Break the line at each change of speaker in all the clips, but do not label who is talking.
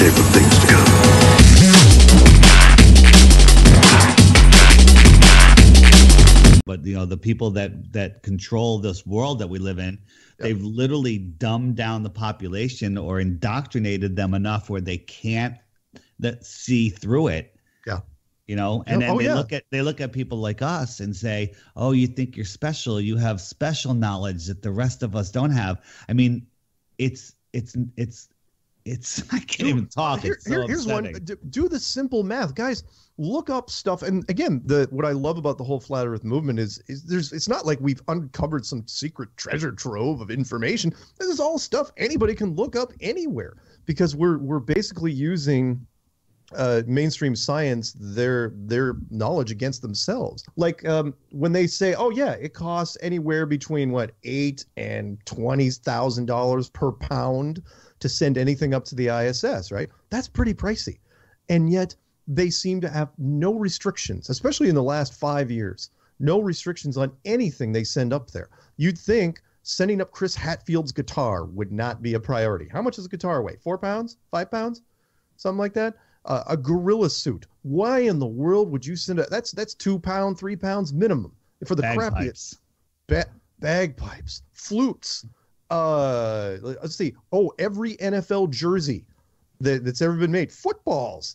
shape of things to come.
But the people that control this world that we live in, they've literally dumbed down the population or indoctrinated them enough where they can't see through it.
Yeah.
And then they look at people like us and say, "Oh, you think you're special? You have special knowledge that the rest of us don't have." I mean, it's I can't even talk.
Here's one. Do the simple math, guys. Look up stuff. And again, what I love about the whole flat Earth movement is it's not like we've uncovered some secret treasure trove of information. This is all stuff anybody can look up anywhere, because we're basically using mainstream science, their knowledge against themselves. Like when they say, "Oh yeah, it costs anywhere between $8,000 and $20,000 per pound to send anything up to the ISS," right? That's pretty pricey, and yet they seem to have no restrictions, especially in the last 5 years. No restrictions on anything they send up there. You'd think sending up Chris Hadfield's guitar would not be a priority. How much does a guitar weigh? 4 pounds? 5 pounds? Something like that? A gorilla suit. Why in the world would you send that's 2 pounds, 3 pounds minimum for the crappiest bagpipes, flutes. Let's see. Oh, every NFL jersey that's ever been made, footballs.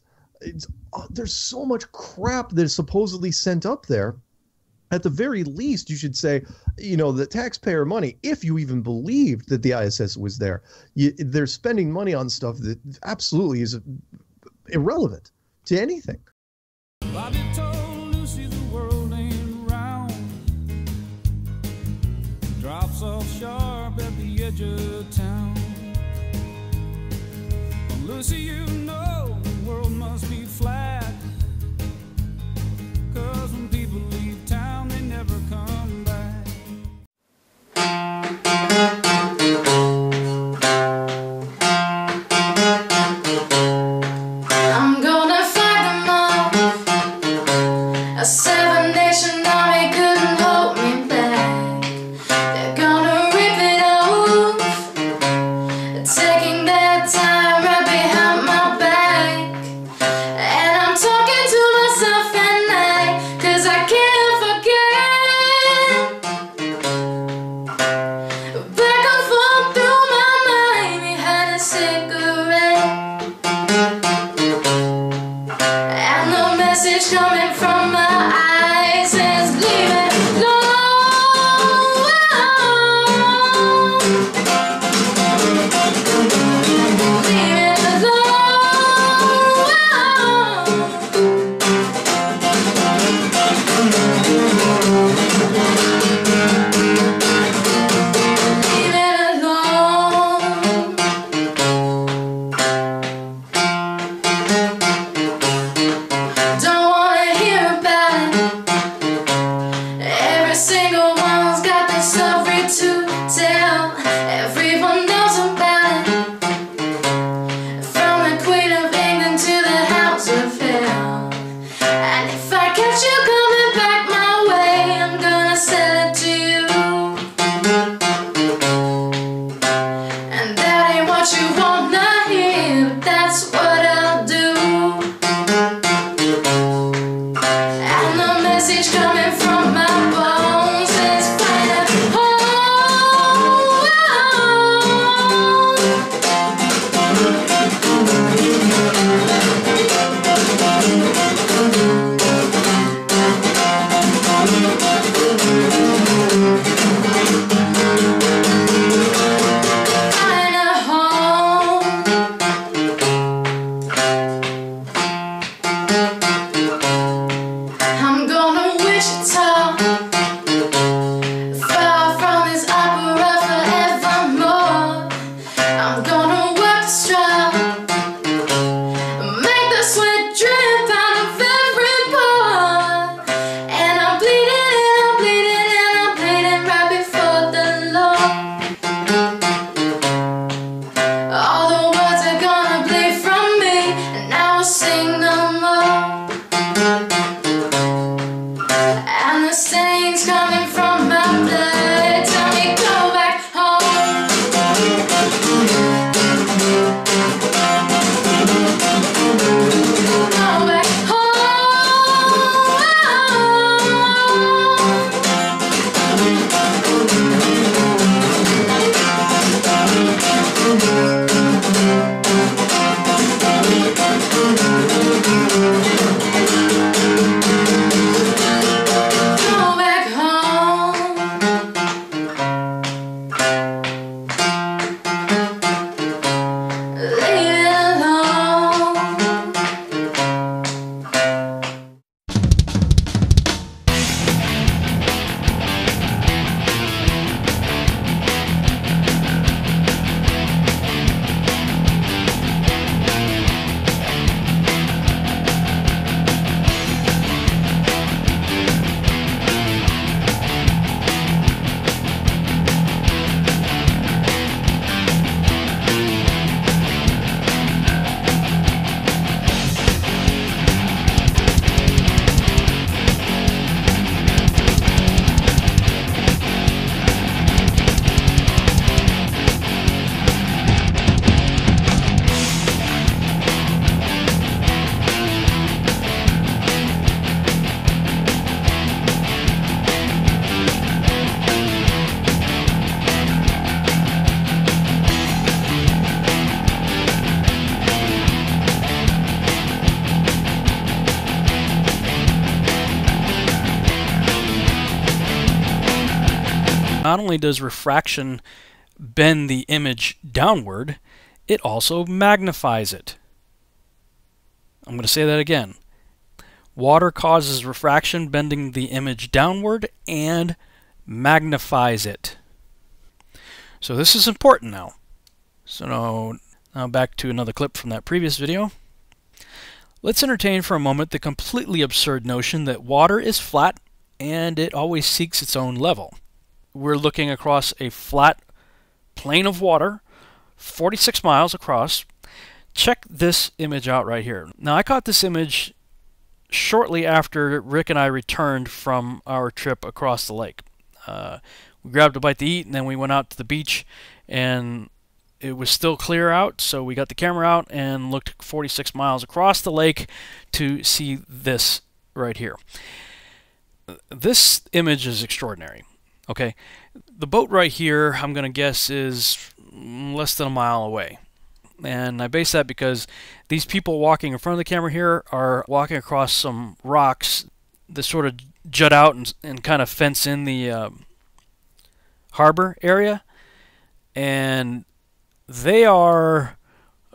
There's so much crap that is supposedly sent up there. At the very least, you should say, the taxpayer money, if you even believed that the ISS was there, they're spending money on stuff that absolutely is irrelevant to anything.
Bobby told Lucy the world ain't round. Drops off sharp at the edge of town. Lucy, the world must be flat. 'Cause when people leave town, they never come back.
I'm gonna fight them all. A 7-nation army couldn't hold me back. They're gonna rip it off, taking their time right behind my back. And I'm
not only does refraction bend the image downward, it also magnifies it. I'm going to say that again. Water causes refraction, bending the image downward, and magnifies it. So this is important now. So now back to another clip from that previous video. Let's entertain for a moment the completely absurd notion that water is flat and it always seeks its own level. We're looking across a flat plane of water, 46 miles across. Check this image out right here. Now, I caught this image shortly after Rick and I returned from our trip across the lake. We grabbed a bite to eat, and then we went out to the beach, and it was still clear out, so we got the camera out and looked 46 miles across the lake to see this right here. This image is extraordinary. Okay, the boat right here, I'm going to guess, is less than a mile away. And I base that because these people walking in front of the camera here are walking across some rocks that sort of jut out and kind of fence in the harbor area. And they are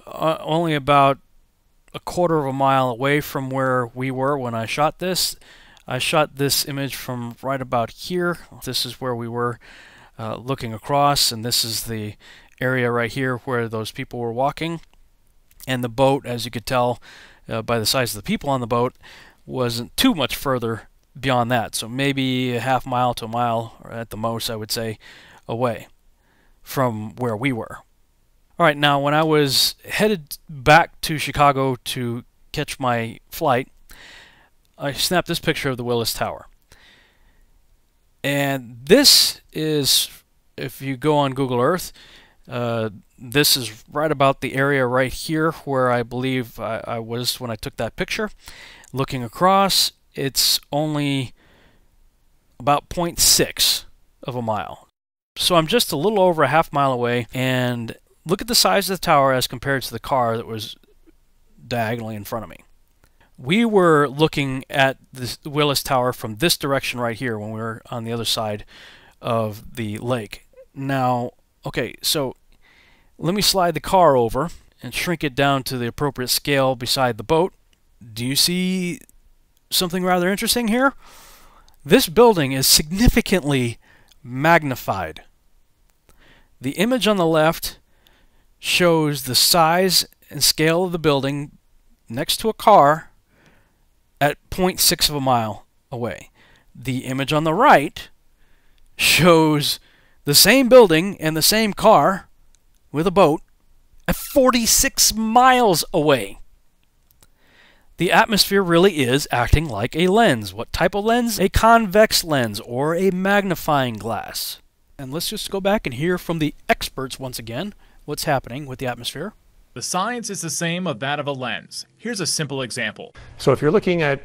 only about a quarter of a mile away from where we were when I shot this. I shot this image from right about here. This is where we were looking across, and this is the area right here where those people were walking. And the boat, as you could tell by the size of the people on the boat, wasn't too much further beyond that. So maybe a half mile to a mile, or at the most, I would say, away from where we were. All right, now when I was headed back to Chicago to catch my flight, I snapped this picture of the Willis Tower. And this is, if you go on Google Earth, this is right about the area right here where I believe I was when I took that picture. Looking across, it's only about 0.6 of a mile. So I'm just a little over a half mile away, and look at the size of the tower as compared to the car that was diagonally in front of me. We were looking at the Willis Tower from this direction right here when we were on the other side of the lake. Now, okay, so let me slide the car over and shrink it down to the appropriate scale beside the boat. Do you see something rather interesting here? This building is significantly magnified. The image on the left shows the size and scale of the building next to a car at 0.6 of a mile away. The image on the right shows the same building and the same car with a boat at 46 miles away. The atmosphere really is acting like a lens. What type of lens? A convex lens or a magnifying glass. And let's just go back and hear from the experts once again what's happening with the atmosphere.
The science is the same of that of a lens. Here's a simple example.
So if you're looking at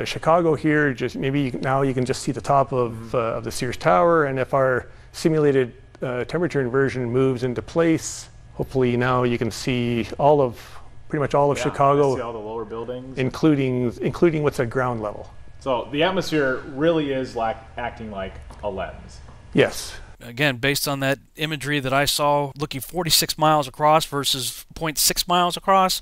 Chicago here, just maybe now you can just see the top of the Sears Tower, and if our simulated temperature inversion moves into place, hopefully now you can see pretty much all of Chicago,
see all the lower buildings,
including what's at ground level.
So the atmosphere really is acting like a lens.
Yes.
Again, based on that imagery that I saw looking 46 miles across versus 0.6 miles across,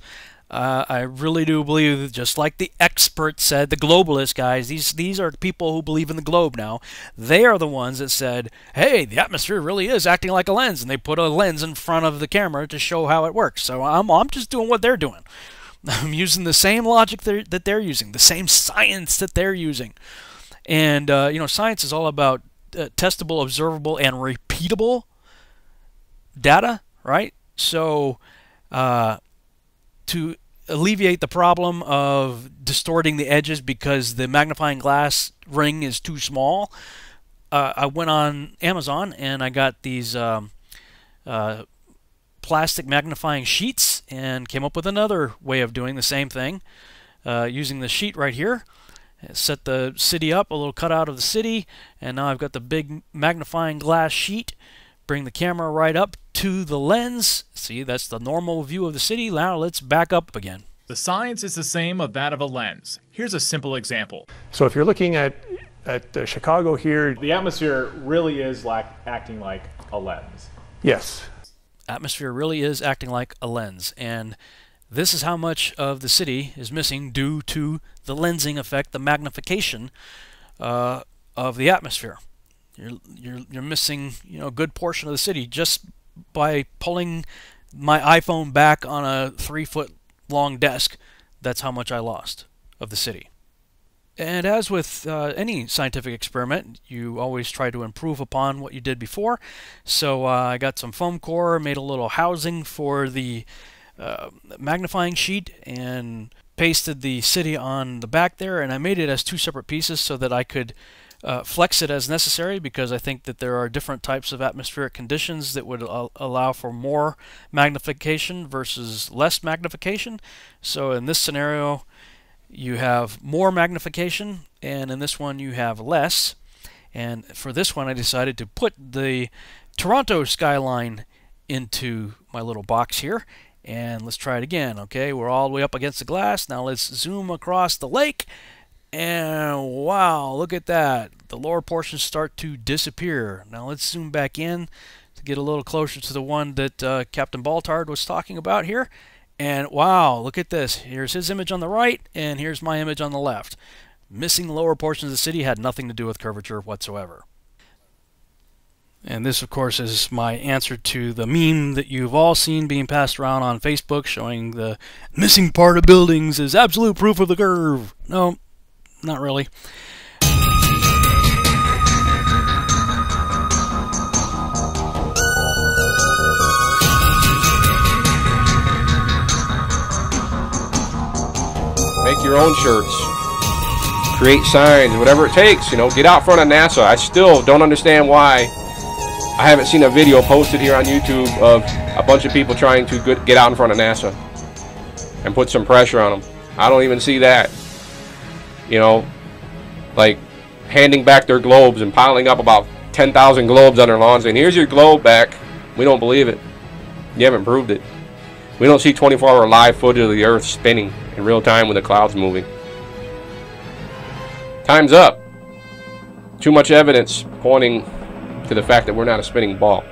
I really do believe that, just like the experts said, the globalist guys, these are people who believe in the globe now, they are the ones that said, hey, the atmosphere really is acting like a lens, and they put a lens in front of the camera to show how it works. So I'm just doing what they're doing. I'm using the same logic that they're using, the same science that they're using. And, science is all about testable, observable, and repeatable data, right? So to alleviate the problem of distorting the edges because the magnifying glass ring is too small, I went on Amazon and I got these plastic magnifying sheets and came up with another way of doing the same thing using the sheet right here. Set the city up, a little cutout of the city, and now I've got the big magnifying glass sheet. Bring the camera right up to the lens. See, that's the normal view of the city. Now let's back up again.
The science is the same of that of a lens. Here's a simple example.
So if you're looking at Chicago here.
The atmosphere really is like acting like a lens.
Yes.
Atmosphere really is acting like a lens, and this is how much of the city is missing due to the lensing effect, the magnification of the atmosphere. You're missing, you know, a good portion of the city just by pulling my iPhone back on a 3-foot long desk. That's how much I lost of the city. And as with any scientific experiment, you always try to improve upon what you did before. So I got some foam core, made a little housing for the magnifying sheet, and pasted the city on the back there, and I made it as 2 separate pieces so that I could flex it as necessary, because I think that there are different types of atmospheric conditions that would allow for more magnification versus less magnification. So in this scenario, you have more magnification, and in this one you have less. And for this one I decided to put the Toronto skyline into my little box here. And let's try it again. Okay, we're all the way up against the glass. Now let's zoom across the lake, and wow, look at that. The lower portions start to disappear. Now let's zoom back in to get a little closer to the one that Captain Baltard was talking about here. And wow, look at this. Here's his image on the right, and here's my image on the left. Missing the lower portions of the city had nothing to do with curvature whatsoever. And this, of course, is my answer to the meme that you've all seen being passed around on Facebook, showing the missing part of buildings is absolute proof of the curve. No, not really.
Make your own shirts, create signs, whatever it takes, you know, get out front of NASA. I still don't understand why I haven't seen a video posted here on YouTube of a bunch of people trying to get out in front of NASA and put some pressure on them. I don't even see that. You know, like handing back their globes and piling up about 10,000 globes on their lawns saying, here's your globe back. We don't believe it. You haven't proved it. We don't see 24-hour live footage of the Earth spinning in real time with the clouds moving. Time's up. Too much evidence pointing to the fact that we're not a spinning ball.